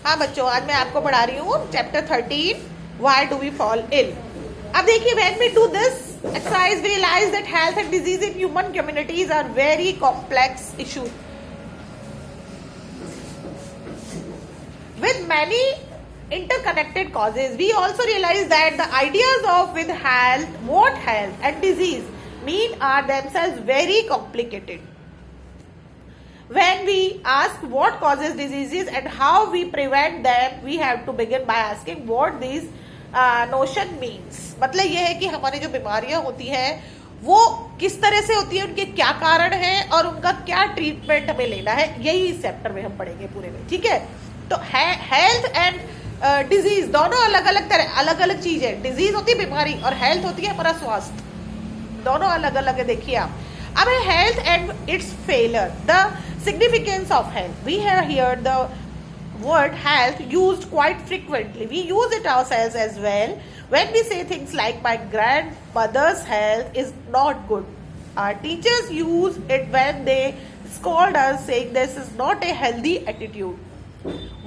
हाँ बच्चों, आज मैं आपको पढ़ा रही हूँ chapter 13 why do we fall ill. अब देखिए, when we do this exercise we realize that health and disease in human communities are very complex issues with many interconnected causes. We also realize that the ideas of with health, what health and disease mean are themselves very complicated. When we ask what causes diseases and how we prevent them, we have to begin by asking what these notion means. मतलब ये है कि हमारी जो बीमारियां होती हैं वो किस तरह से होती है, उनके क्या कारण हैं और उनका क्या ट्रीटमेंट हमें लेना है, यही इस चैप्टर में हम पढ़ेंगे पूरे में। ठीक है, तो हेल्थ एंड डिजीज दोनों अलग अलग तरह अलग अलग चीज है। डिजीज होती है बीमारी और हेल्थ होती है हमारा स्वास्थ्य, दोनों अलग अलग है। देखिए आप, अब है health and it's failure, the significance of health. We have here the word health used quite frequently. We use it ourselves as well when we say things like my grandmother's health is not good. Our teachers use it when they scold us saying this is not a healthy attitude.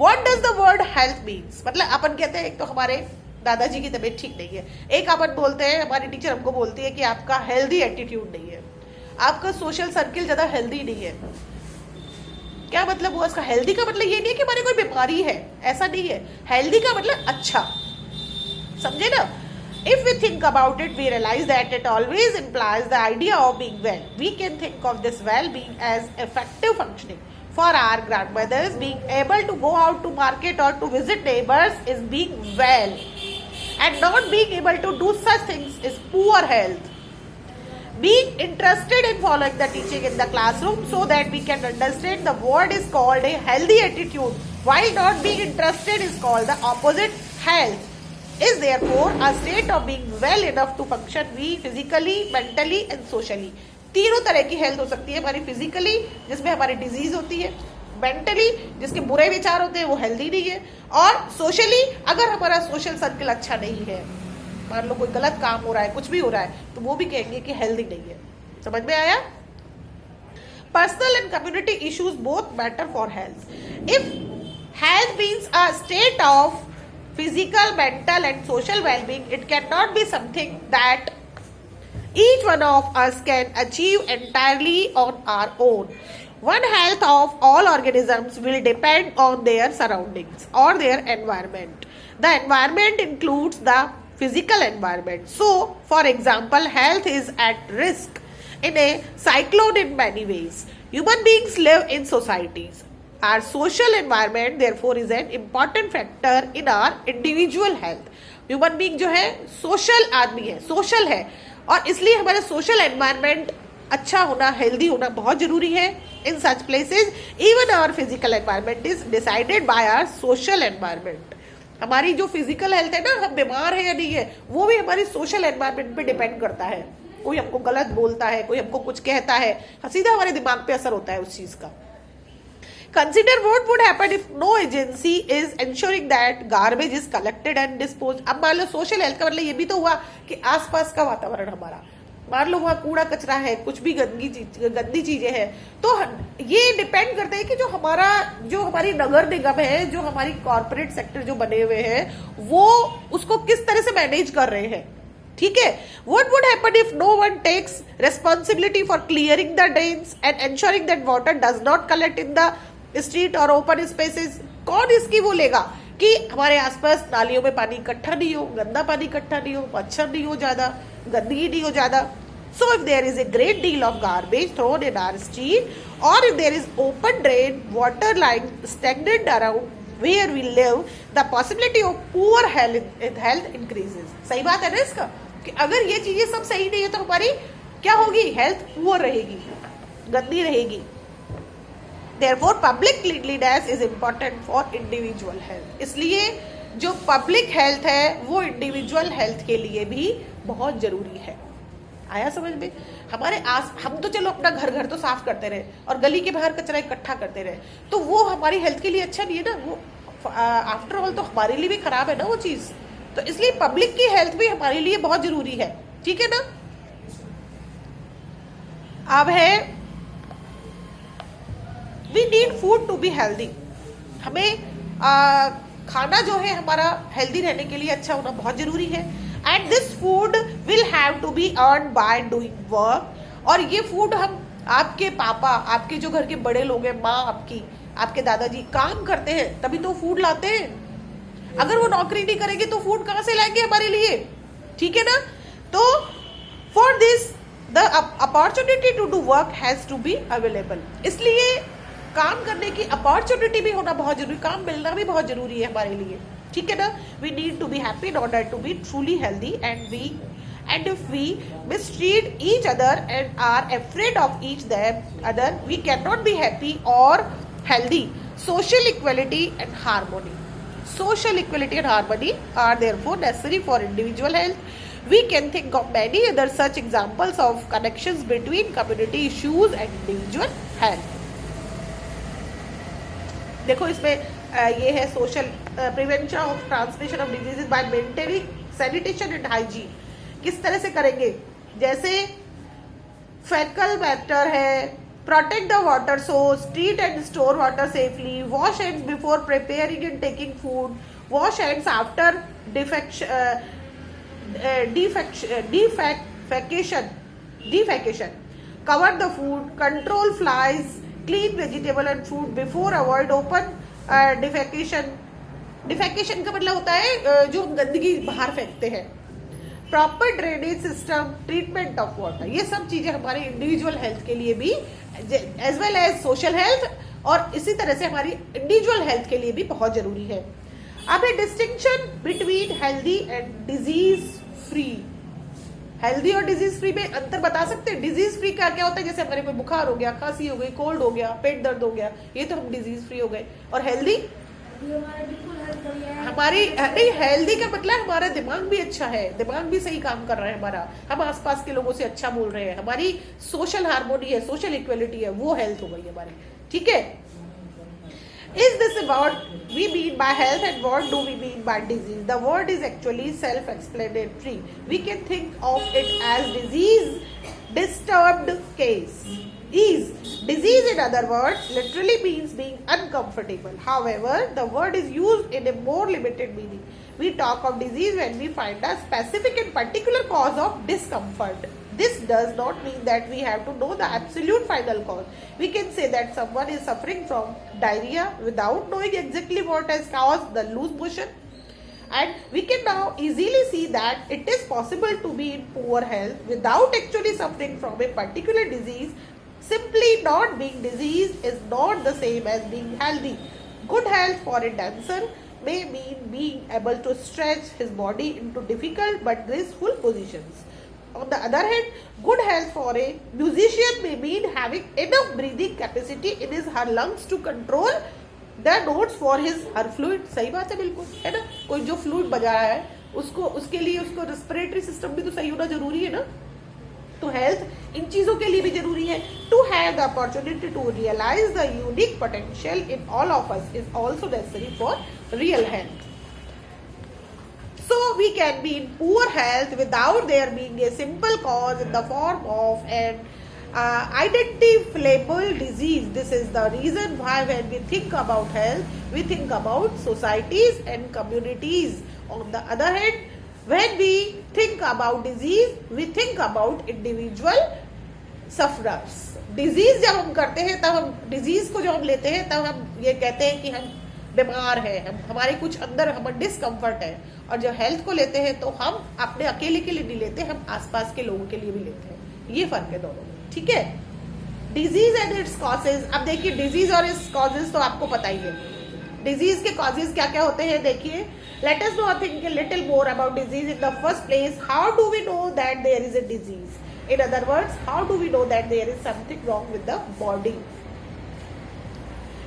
What does the word health means? मतलब अपन कहते हैं एक तो हमारे दादाजी की तबीयत ठीक नहीं है, एक अपन बोलते हैं, हमारी टीचर हमको बोलती है कि आपका हेल्दी एटीट्यूड नहीं है, आपका सोशल सर्किल ज्यादा हेल्दी नहीं है। क्या मतलब हुआ इसका? हेल्दी का मतलब ये नहीं है कि हमारी कोई बीमारी है, ऐसा नहीं है। हेल्दी का मतलब अच्छा, समझे ना? If we think about it, we realize that it always implies the idea of being well. We can think of this well-being as effective functioning. For our grandmothers, being able to go out to market or to visit neighbors is being well, and not being able to do such things is poor health. Being interested in following the teaching in the classroom so that we can understand the word is called a healthy attitude, while not being interested is called the opposite. Health is therefore a state of being well enough to function we physically, mentally and socially. तीनों तरह की health हो सकती है हमारी। Physically जिसमें हमारी disease होती है, मेंटली जिसके बुरे विचार होते हैं वो हेल्दी नहीं है, और सोशली अगर हमारा सोशल सर्कल अच्छा नहीं है, मान लो कोई गलत काम हो रहा है, कुछ भी हो रहा है, तो वो भी कहेंगे कि हेल्दी नहीं है। समझ में आया? Personal and community issues both matter for health. If health means a state of physical, mental and social wellbeing, it can not be something that each one of us can achieve entirely on our own. One health of all organisms will depend on their surroundings or their environment. The environment includes the physical environment. So, for example, health is at risk in a cyclone in many ways. Human beings live in societies. Our social environment therefore is an important factor in our individual health. Human being जो है social आदमी है, social है, और इसलिए हमारा social environment अच्छा होना, हेल्दी होना बहुत जरूरी है। In such places even our physical environment is decided by our social environment. हमारी जो फिजिकल हेल्थ है ना, हम बीमार है या नहीं है, वो भी हमारी सोशल एनवायरनमेंट पे डिपेंड करता है। कोई हमको गलत बोलता है, कोई हमको कुछ कहता है, सीधा हमारे दिमाग पे असर होता है उस चीज का। Consider what would happen if no agency is ensuring that garbage is collected and disposed. अब मान लो सोशल हेल्थ का मतलब ये भी तो हुआ कि आसपास का वातावरण हमारा, मान लो वहाँ कूड़ा कचरा है, कुछ भी गंदी चीजें हैं, तो ये डिपेंड करता है कि जो हमारी नगर निगम है, जो हमारी कॉर्पोरेट सेक्टर जो बने हुए हैं, वो उसको किस तरह से मैनेज कर रहे हैं। ठीक है, what would happen if no one takes responsibility for clearing the drains and ensuring that water does not collect in the street और ओपन स्पेसेस? कौन इसकी वो लेगा कि हमारे आसपास नालियों में पानी इकट्ठा नहीं हो, गंदा पानी इकट्ठा नहीं हो, मच्छर नहीं हो ज्यादा, गंदगी नहीं हो ज्यादा। So if there is a great deal of garbage thrown in our street और if there is open drain water lying stagnant around where we live, the possibility of poor health increases. सही बात है ना इसका, कि अगर ये चीजें सब सही नहीं है तो हमारी क्या होगी? हेल्थ पुअर रहेगी, गंदी रहेगी। Therefore, public cleanliness is important for individual health. इसलिए जो पब्लिक हेल्थ है वो इंडिविजुअल हेल्थ के लिए भी बहुत जरूरी है। आया समझ में? हमारे हम तो चलो अपना घर तो साफ करते रहे और गली के बाहर कचरा इकट्ठा करते रहे, तो वो हमारी हेल्थ के लिए अच्छा नहीं है ना, वो आफ्टर ऑल तो हमारे लिए भी खराब है ना वो चीज। तो इसलिए पब्लिक की हेल्थ भी हमारे लिए बहुत जरूरी है। ठीक है ना? अब है we need food to be healthy. हमें खाना जो है हमारा हेल्दी रहने के लिए अच्छा होना बहुत जरूरी है। And this food will have to be earn by doing work, और ये फूड हम, आपके पापा, आपके जो घर के बड़े लोग हैं, माँ आपकी, आपके दादाजी काम करते हैं तभी तो फूड लाते हैं। अगर वो नौकरी नहीं करेंगे तो फूड कहाँ से लाएंगे हमारे लिए, ठीक है ना। तो for this the opportunity to do work has to be available, इसलिए काम करने की अपॉर्चुनिटी भी होना बहुत जरूरी, काम मिलना भी बहुत जरूरी है हमारे लिए, ठीक है ना। We need to be happy in order to be truly healthy, and if we mistreat each other and are afraid of each other, we cannot be happy or healthy. Social equality and harmony are therefore necessary for individual health. We can think of many other such examples of connections between community issues and individual health. देखो इसमें ये है social prevention of transmission of diseases bye maintaining sanitation and hygiene. किस तरह से करेंगे, जैसे फैकल मैटर है, protect the water source, treat and store water safely, wash hands before preparing and taking food, wash hands after defecation, cover the food, control flies, clean vegetable and fruit before, avoid open defecation का मतलब होता है जो हम गंदगी बाहर फेंकते हैं, proper drainage system, treatment of water, ये सब चीजें हमारे इंडिविजुअल हेल्थ के लिए भी as well as social health और इसी तरह से हमारी इंडिविजुअल हेल्थ के लिए भी बहुत जरूरी है। अब ये distinction between healthy and disease free, healthy और डिजीज फ्री में अंतर बता सकते हैं। डिजीज फ्री का क्या होता है, जैसे हमारे कोई बुखार हो गया, खांसी हो गई, कोल्ड हो गया, पेट दर्द हो गया, ये तो हम डिजीज फ्री हो गए। और हेल्दी, हमारी नहीं, हेल्दी का मतलब हमारा दिमाग भी अच्छा है, दिमाग भी सही काम कर रहा है हमारा, हम आसपास के लोगों से अच्छा बोल रहे हैं, हमारी सोशल हार्मोनी है, सोशल इक्वलिटी है, वो हेल्थ हो गई हमारी, ठीक है। Is this what we mean by health and what do we mean by disease? The word is actually self-explanatory. We can think of it as disease disturbed case. Disease in other words literally means being uncomfortable. However, the word is used in a more limited meaning. We talk of disease when we find a specific and particular cause of discomfort. This does not mean that we have to know the absolute final cause. We can say that someone is suffering from diarrhea without knowing exactly what has caused the loose motion. And we can now easily see that it is possible to be in poor health without actually suffering from a particular disease. Simply not being diseased is not the same as being healthy. Good health for a dancer may mean being able to stretch his body into difficult but graceful positions. On the other hand, good health for a musician may mean having enough breathing capacity in his her lungs to control the notes for his her fluid. सही बात है बिल्कुल, है ना। कोई जो fluid बजा रहा है उसको, उसके लिए उसको रेस्पिरेटरी सिस्टम भी तो सही होना जरूरी है ना। तो हेल्थ इन चीजों के लिए भी जरूरी है। To have the opportunity to realise the unique potential in all of us is also necessary for real health. So we can be in poor health without there being a simple cause in the form of an identifiable disease. This is the reason why when we think about health, we think about societies and communities. On the other hand, when we think about disease, we think about individual sufferers. Disease जब हम करते हैं तब हम disease को जब हम लेते हैं तब हम ये कहते हैं कि हम बीमार है, हमारे कुछ अंदर हमें डिस्कम्फर्ट है। और जब हेल्थ को लेते हैं तो हम अपने अकेले के लिए नहीं लेते, हम आसपास के लोगों के लिए भी लेते हैं। ये फर्क है दोनों में, ठीक है। डिजीज एंड इट्स कॉजेज, अब देखिए डिजीज और इट्स कॉजेज तो आपको पता ही है। डिजीज के कॉजेज क्या क्या होते हैं देखिए। Let us know think a little more about disease. In the first place, how do we know that there is a disease? In other words, how do we know that there is something wrong with the body?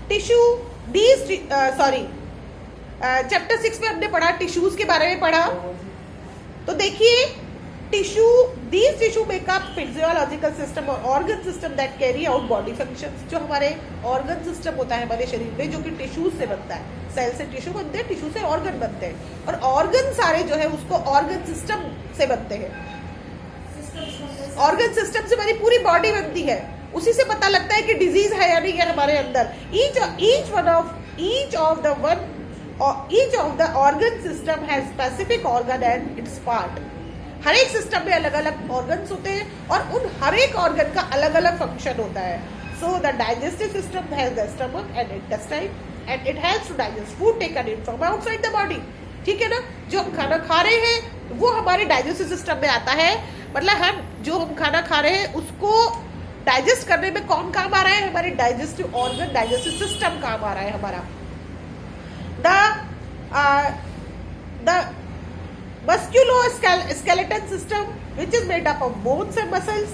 Tissue chapter 6 में हमने पढ़ा tissues के बारे में पढ़ा। तो देखिए these tissue make up physiological system और organ system that carry out body functions. जो हमारे organ system होता है हमारे शरीर में, जो कि टिश्यूज से बनता है। सेल से टिश्यू बनते हैं, टिश्यू से ऑर्गन बनते हैं, और ऑर्गन सारे जो है उसको ऑर्गन सिस्टम से बनते हैं। ऑर्गन सिस्टम से हमारी पूरी बॉडी बनती है, उसी से पता लगता है कि डिजीज है या नहीं है हमारे अंदर। each of the one each of the organ system has specific organ and its part. हर एक सिस्टम में अलग अलग ऑर्गन्स होते हैं और उन हर एक ऑर्गन का अलग अलग फंक्शन होता है। So the digestive system has the stomach and intestine and it helps to digest food taken in from outside the body. ठीक है ना, जो हम खाना खा रहे हैं वो हमारे डाइजेस्टिव सिस्टम में आता है, मतलब हम खाना खा रहे हैं उसको डाइजेस्ट करने में कौन काम आ रहा है, हमारे डाइजेस्टिव ऑर्गन, डाइजेस्टिव सिस्टम काम आ रहा है हमारा। The musculoskeletal system, which is made up of bones and muscles,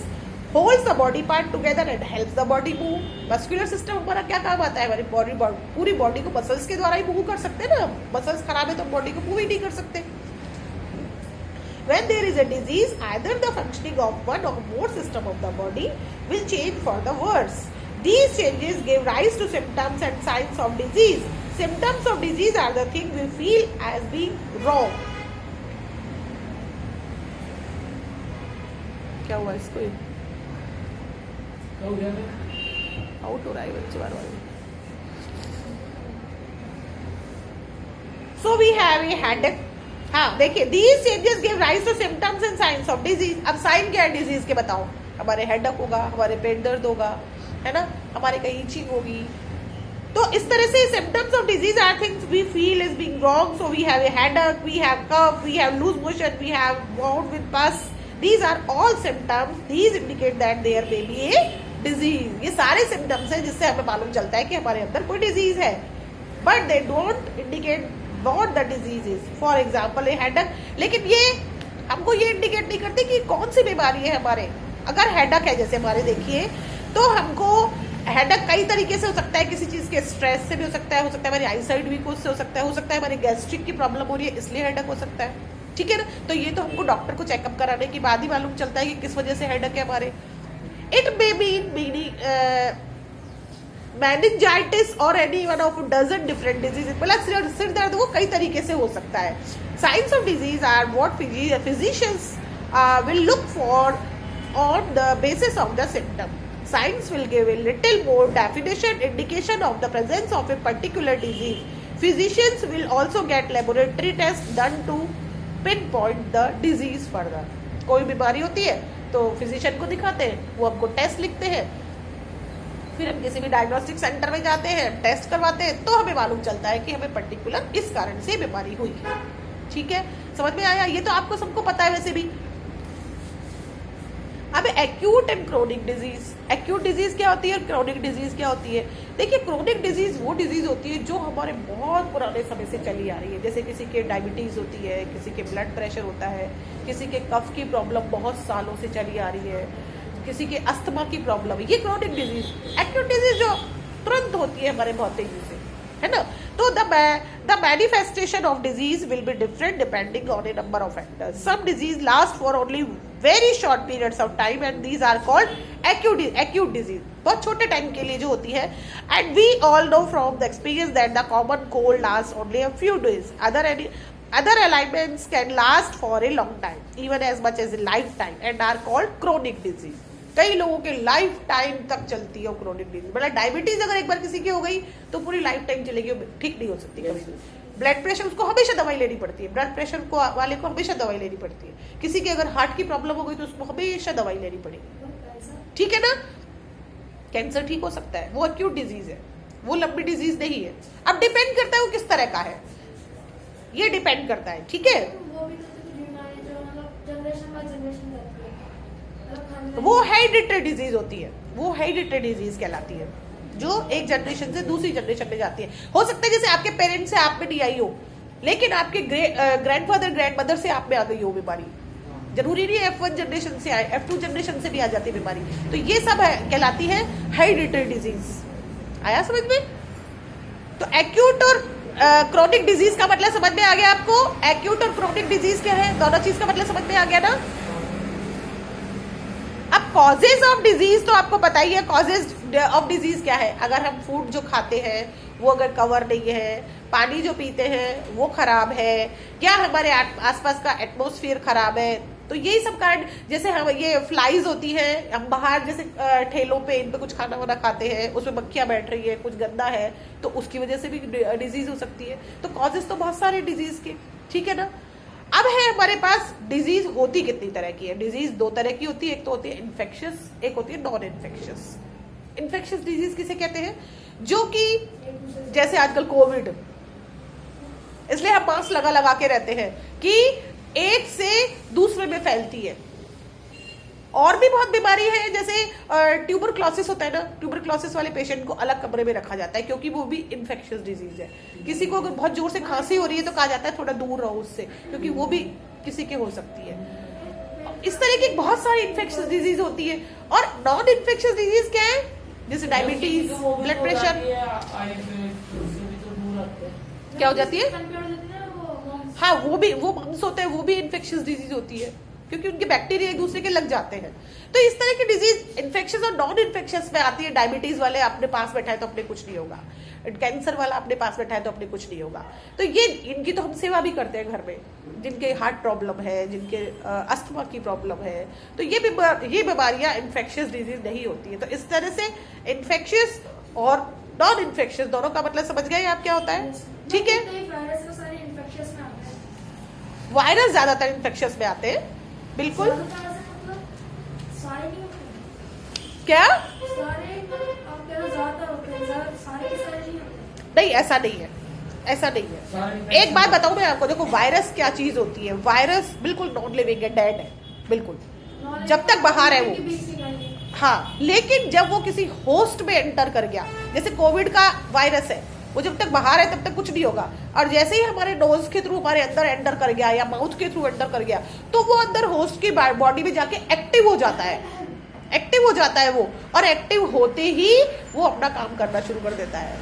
holds the body part together and helps the body move. Muscular system हमारा क्या काम आता है, हमारी पूरी बॉडी को मसल्स के द्वारा ही मूव कर सकते हैं ना। मसल्स खराब है तो बॉडी को मूव ही नहीं कर सकते। When there is a disease, either the functioning of one or more system of the body will change for the worse. These changes give rise to symptoms and signs of disease. Symptoms of disease are the thing we feel as being wrong. क्या हुआ इसको, out हो रहा है बच्चे बार बार। So we have a headache. हाँ देखिए, these changes give rise to symptoms and signs of disease। अब साइन क्या है डिजीज के बताओ, हमारे हेडेक होगा, हमारे पेट दर्द होगा, है ना, हमारे कहीं इचिंग होगी। तो इस तरह से symptoms of disease are things we feel is being wrong. So we have a headache, we have cough, we have loose motion, we have mouth with pus. These are all symptoms. These indicate that there may be a disease. ये सारे symptoms हैं जिससे हमें मालूम चलता है कि हमारे अंदर कोई disease है, but they don't indicate what the disease is. For example, a headache, लेकिन ये हमको ये indicate नहीं करते कि कौन सी बीमारी है हमारे। अगर headache है जैसे हमारे, देखिए तो हमको हेडेक कई तरीके से हो सकता है, किसी चीज के स्ट्रेस से भी हो सकता है हमारी आईसाइट वीक से हो सकता है हमारी गैस्ट्रिक की प्रॉब्लम हो रही है इसलिए हेडेक हो सकता है। ठीक है ना, तो ये तो हमको डॉक्टर को चेकअप कराने के बाद ही मालूम चलता है कि किस वजह से हेडेक है हमारे। It may be meningitis or any one of dozen different diseases। मतलब सिर दर्द वो कई तरीके से हो सकता है। Signs of disease are what physicians will look for on the basis of the symptom. Science will give a little more definition indication of the presence of a particular disease. Physicians will also get laboratory tests done to pinpoint the disease further। कोई बीमारी होती है तो physician को दिखाते हैं, वो हमको टेस्ट लिखते हैं, फिर हम किसी भी डायग्नोस्टिक सेंटर में जाते हैं, टेस्ट करवाते हैं, तो हमें मालूम चलता है कि हमें पर्टिकुलर इस कारण से बीमारी हुई है। ठीक है, समझ में आया? ये तो आपको सबको पता है वैसे भी। अब acute and chronic disease. Acute disease क्या होती है और क्रोनिक डिजीज क्या होती है? देखिए, क्रोनिक डिजीज वो डिजीज होती है जो हमारे बहुत पुराने समय से चली आ रही है। जैसे किसी के डायबिटीज होती है, किसी के ब्लड प्रेशर होता है, किसी के कफ की प्रॉब्लम बहुत सालों से चली आ रही है, किसी के अस्थमा की प्रॉब्लम है, ये क्रोनिक डिजीज। एक्यूट डिजीज जो तुरंत होती है हमारे बहुत तेजी से, है ना। तो the manifestation of disease will be different depending on a number of factors. Some disease last for only very short periods of time and these are called acute disease। बहुत छोटे टाइम के लिए जो होती है। And we all know from the experience that the common cold lasts only a few days. Other ailments can last for a long time, even as much as a lifetime, and are called chronic disease। कई लोगों के life time तक चलती है chronic disease. मतलब diabetes अगर एक बार किसी की हो गई तो पूरी लाइफ टाइम चलेगी, ठीक नहीं हो सकती कभी भी। ब्लड प्रेशर, उसको हमेशा दवाई लेनी पड़ती है। ब्लड प्रेशर को वाले को हमेशा दवाई लेनी पड़ती है। किसी की अगर हार्ट की प्रॉब्लम हो गई तो उसको हमेशा दवाई लेनी पड़ेगी। ठीक है ना, कैंसर ठीक हो सकता है, वो एक्यूट डिजीज है, वो लंबी डिजीज नहीं है। अब डिपेंड करता है वो किस तरह का है, ये डिपेंड करता है। ठीक है, वो हेरिडिटरी डिजीज होती है, वो हेरिडिटरी डिजीज कहलाती है, जो एक जनरेशन से दूसरी जनरेशन में जाती है। हो सकता है जैसे आपके पेरेंट्स से आप में नहीं आई हो, लेकिन आपके ग्रैंडफादर ग्रैंडमदर से आप में आ गई हो बीमारी। जरूरी नहीं है F1 जनरेशन से आए, F2 जनरेशन से भी आ जाती है बीमारी। तो ये सब कहलाती है हेरिडिटरी डिजीज। आया समझ में? तो एक्यूट और क्रोनिक डिजीज का मतलब समझ में आ गया आपको? एक्यूट और क्रोनिक डिजीज क्या है, दोनों चीज का मतलब समझ में आ गया ना। अब कॉजेज ऑफ डिजीज तो आपको पता ही है। कॉजेज ऑफ डिजीज क्या है? अगर हम फूड जो खाते हैं वो अगर कवर नहीं है, पानी जो पीते हैं वो खराब है, या हमारे आसपास का एटमॉस्फेयर खराब है, तो यही सब कारण, जैसे हम ये फ्लाइज होती है, हम बाहर जैसे ठेलों पे इन पे कुछ खाना वाना खाते हैं, उसमें मक्खियां बैठ रही है, कुछ गंदा है, तो उसकी वजह से भी डिजीज हो सकती है। तो कॉजेज तो बहुत सारे डिजीज के, ठीक है ना। अब है हमारे पास डिजीज होती कितनी तरह की है। डिजीज दो तरह की होती है, एक तो होती है इन्फेक्शियस, एक होती है नॉन इन्फेक्शियस। इन्फेक्शियस डिजीज किसे कहते हैं? जो कि जैसे आजकल कोविड, इसलिए हम मास्क लगा लगा के रहते हैं कि एक से दूसरे में फैलती है। और भी बहुत बीमारी है, जैसे ट्यूबरक्लोसिस होता है ना, ट्यूबरक्लोसिस वाले पेशेंट को अलग कमरे में रखा जाता है क्योंकि वो भी इन्फेक्शियस डिजीज है। किसी को अगर बहुत जोर से खांसी हो रही है तो कहा जाता है थोड़ा दूर रहो उससे, क्योंकि वो भी किसी के हो सकती है। इस तरह की बहुत सारी इन्फेक्शियस डिजीज होती है। और नॉन इन्फेक्शियस डिजीज क्या है? जैसे डायबिटीज, ब्लड प्रेशर, क्या हो जाती है? हाँ, वो मम्स होते हैं, वो भी इन्फेक्शियस डिजीज होती है क्योंकि उनके बैक्टीरिया एक दूसरे के लग जाते हैं। तो इस तरह की डिजीज इन्फेक्शियस और नॉन इन्फेक्शियस में आती है। डायबिटीज वाले अपने पास बैठा है तो अपने कुछ नहीं होगा, कैंसर वाला अपने पास बैठा है तो अपने कुछ नहीं होगा। तो ये इनकी तो हम सेवा भी करते हैं घर में, जिनके हार्ट प्रॉब्लम है, जिनके अस्थमा की प्रॉब्लम है, तो ये बीमारियां इन्फेक्शियस डिजीज नहीं होती है। तो इस तरह से इन्फेक्शियस और नॉन इन्फेक्शियस दोनों का मतलब समझ गए आप क्या होता है? ठीक है, वायरस ज्यादातर इन्फेक्शियस में आते हैं, बिल्कुल। क्या? नहीं, ऐसा नहीं है, ऐसा नहीं है। एक बात बताऊं मैं आपको, देखो वायरस क्या चीज होती है। वायरस बिल्कुल नॉन लिविंग है, डेड है, बिल्कुल, जब तक बाहर है वो। हाँ, लेकिन जब वो किसी होस्ट में एंटर कर गया, जैसे कोविड का वायरस है, वो जब तक बाहर है तब तक कुछ नहीं होगा, और जैसे ही हमारे नोज के थ्रू हमारे अंदर एंटर कर गया या माउथ के थ्रू एंटर कर गया, तो वो अंदर होस्ट की बॉडी में जाके एक्टिव हो जाता है, एक्टिव हो जाता है वो। और एक्टिव होते ही वो अपना काम करना शुरू कर देता है,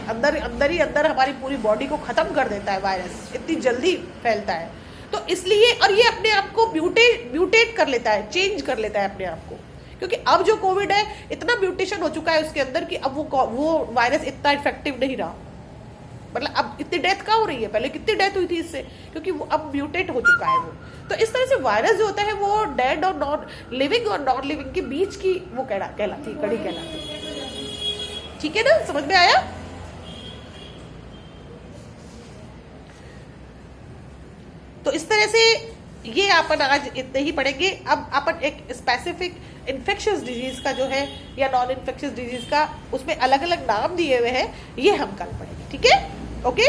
अंदर हमारी पूरी बॉडी को खत्म कर देता है वायरस, इतनी जल्दी फैलता है। तो इसलिए, और ये अपने आप को म्यूटेट कर लेता है, चेंज कर लेता है अपने आप को, क्योंकि अब जो कोविड है इतना म्यूटेशन हो चुका है उसके अंदर कि अब वो वायरस इतना इफेक्टिव नहीं रहा। मतलब अब इतनी डेथ कहाँ हो रही है, पहले कितनी डेथ हुई थी इससे, क्योंकि वो अब म्यूटेट हो चुका है वो। तो इस तरह से वायरस जो होता है वो डेड और नॉन लिविंग और नॉन लिविंग के बीच की वो कहलाती, कड़ी कहलाती। ठीक है ना, समझ में आया? तो इस तरह से ये अपन आज इतने ही पढ़ेंगे। अब अपन एक स्पेसिफिक इन्फेक्शियस डिजीज का जो है या नॉन इन्फेक्शियस डिजीज का, उसमें अलग अलग नाम दिए हुए हैं, ये हम कल पढ़ेंगे। ठीक है, ओके।